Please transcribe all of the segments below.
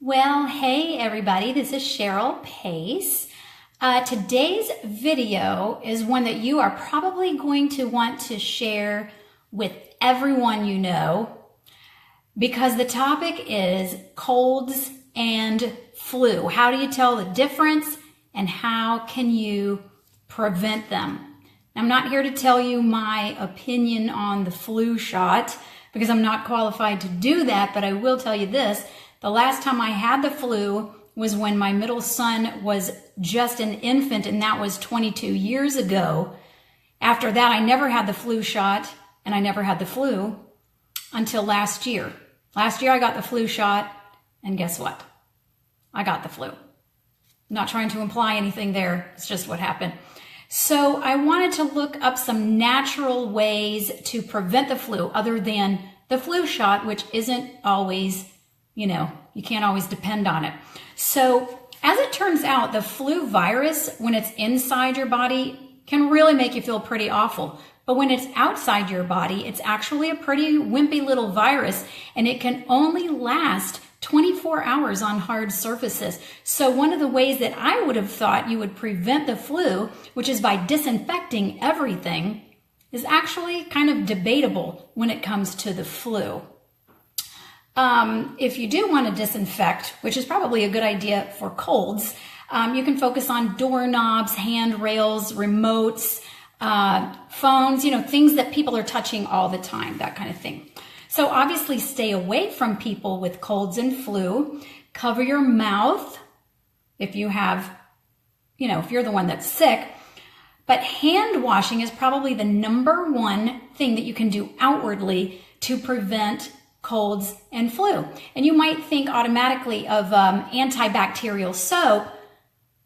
Well, hey everybody, this is Cheryl Pace. Today's video is one that you are probably going to want to share with everyone you know because the topic is colds and flu. How do you tell the difference and how can you prevent them? I'm not here to tell you my opinion on the flu shot because I'm not qualified to do that, but I will tell you this. The last time I had the flu was when my middle son was just an infant, and that was 22 years ago. After that, I never had the flu shot, and I never had the flu until last year. Last year, I got the flu shot, and guess what? I got the flu. I'm not trying to imply anything there. It's just what happened. So I wanted to look up some natural ways to prevent the flu other than the flu shot, which isn't always, you can't always depend on it. So as it turns out, the flu virus, when it's inside your body, can really make you feel pretty awful. But when it's outside your body, it's actually a pretty wimpy little virus, and it can only last 24 hours on hard surfaces. So one of the ways that I would have thought you would prevent the flu, which is by disinfecting everything, is actually kind of debatable when it comes to the flu. If you do want to disinfect, which is probably a good idea for colds, you can focus on doorknobs, handrails, remotes, phones, things that people are touching all the time, that kind of thing. So obviously stay away from people with colds and flu. Cover your mouth if you have, if you're the one that's sick. But hand washing is probably the number one thing that you can do outwardly to prevent colds and flu. And you might think automatically of antibacterial soap,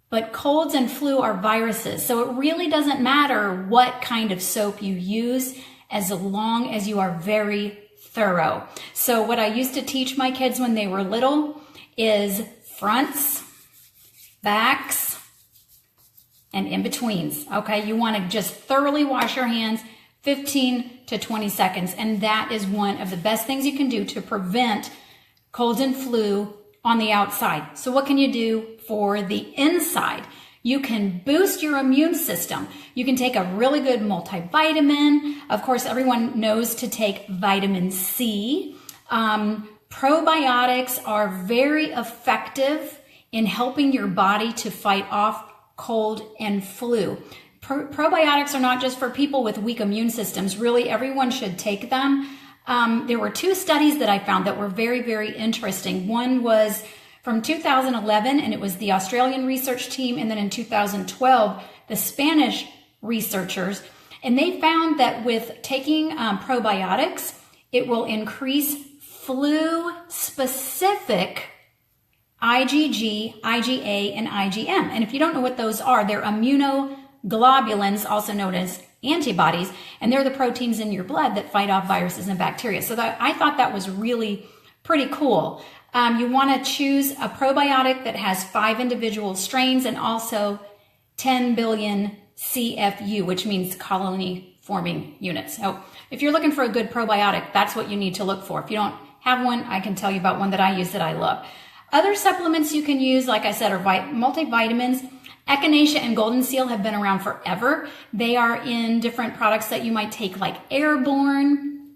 but colds and flu are viruses. So it really doesn't matter what kind of soap you use as long as you are very thorough. So what I used to teach my kids when they were little is fronts, backs, and in-betweens. Okay, you want to just thoroughly wash your hands 15 to 20 seconds. And that is one of the best things you can do to prevent colds and flu on the outside. So what can you do for the inside? You can boost your immune system. You can take a really good multivitamin. Of course, everyone knows to take vitamin C. Probiotics are very effective in helping your body to fight off cold and flu. Probiotics are not just for people with weak immune systems. Really, everyone should take them. There were two studies that I found that were very, very interesting. One was from 2011, and it was the Australian research team, and then in 2012, the Spanish researchers. And they found that with taking probiotics, it will increase flu-specific IgG, IgA, and IgM. And if you don't know what those are, they're immunoglobulins, also known as antibodies, and they're the proteins in your blood that fight off viruses and bacteria. So I thought that was really pretty cool. You want to choose a probiotic that has 5 individual strains and also 10 billion CFU, which means colony forming units. So if you're looking for a good probiotic, that's what you need to look for. If you don't have one, I can tell you about one that I use that I love. Other supplements you can use, like I said, are multivitamins. Echinacea and golden seal have been around forever. They are in different products that you might take, like Airborne.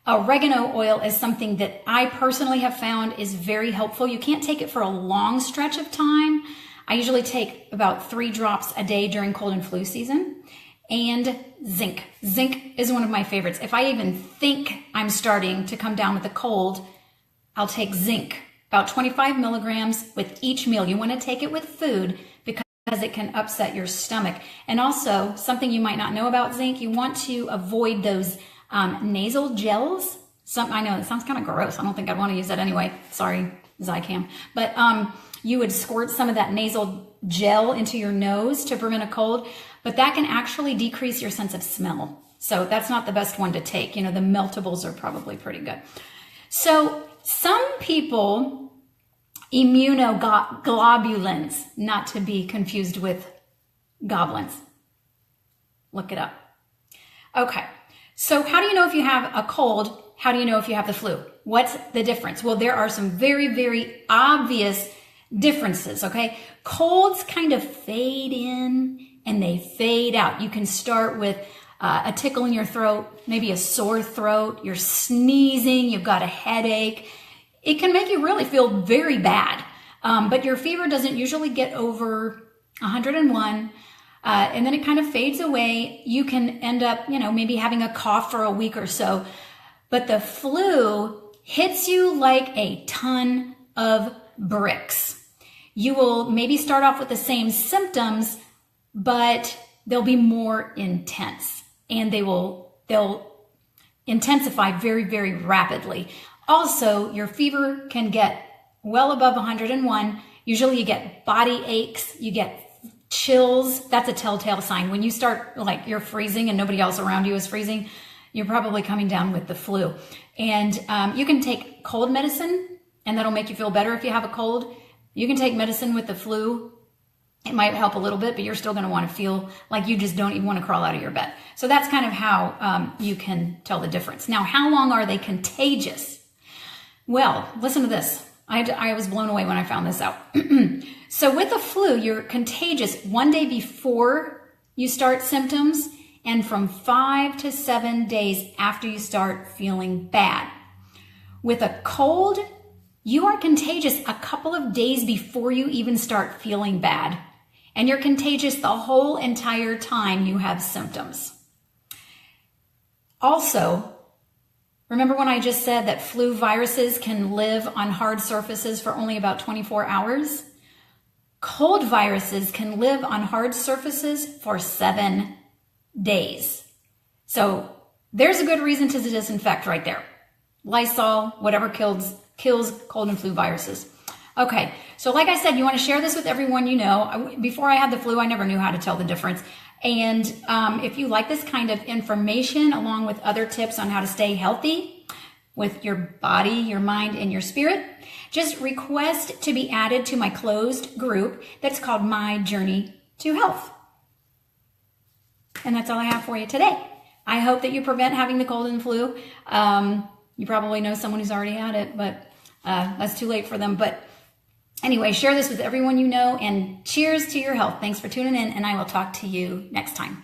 Oregano oil is something that I personally have found is very helpful. You can't take it for a long stretch of time. I usually take about 3 drops a day during cold and flu season. And zinc. Zinc is one of my favorites. If I even think I'm starting to come down with a cold, I'll take zinc, about 25 milligrams with each meal. You want to take it with food because it can upset your stomach. And also, something you might not know about zinc, you want to avoid those nasal gels. I know it sounds kind of gross. I don't think I'd want to use that anyway. Sorry, Zicam. But you would squirt some of that nasal gel into your nose to prevent a cold, but that can actually decrease your sense of smell. So that's not the best one to take. The meltables are probably pretty good. So some people, immunoglobulins, not to be confused with goblins. Look it up. Okay. So how do you know if you have a cold? How do you know if you have the flu? What's the difference? Well, there are some very, very obvious differences, okay? Colds kind of fade in and they fade out. You can start with a tickle in your throat, maybe a sore throat, you're sneezing, you've got a headache. It can make you really feel very bad, but your fever doesn't usually get over 101, and then it kind of fades away. You can end up, maybe having a cough for a week or so, but the flu hits you like a ton of bricks. You will maybe start off with the same symptoms, but they'll be more intense and they'll intensify very, very rapidly. Also, your fever can get well above 101. Usually you get body aches, you get chills. That's a telltale sign. When you start, like, you're freezing and nobody else around you is freezing, you're probably coming down with the flu. And you can take cold medicine and that'll make you feel better if you have a cold. You can take medicine with the flu. It might help a little bit, but you're still going to want to feel like you just don't even want to crawl out of your bed. So that's kind of how you can tell the difference. Now, how long are they contagious? Well, listen to this. I was blown away when I found this out. So with the flu, you're contagious one day before you start symptoms and from 5 to 7 days after you start feeling bad. With a cold, you are contagious a couple of days before you even start feeling bad. And you're contagious the whole entire time you have symptoms. Also, remember when I just said that flu viruses can live on hard surfaces for only about 24 hours? Cold viruses can live on hard surfaces for 7 days. So there's a good reason to disinfect right there. Lysol, whatever kills cold and flu viruses. Okay, so like I said, you want to share this with everyone you know. Before I had the flu, I never knew how to tell the difference. And if you like this kind of information, along with other tips on how to stay healthy with your body, your mind, and your spirit, just request to be added to my closed group that's called My Journey to Health. And that's all I have for you today. I hope that you prevent having the cold and flu. You probably know someone who's already had it, but that's too late for them. But anyway, share this with everyone you know, and cheers to your health. Thanks for tuning in, and I will talk to you next time.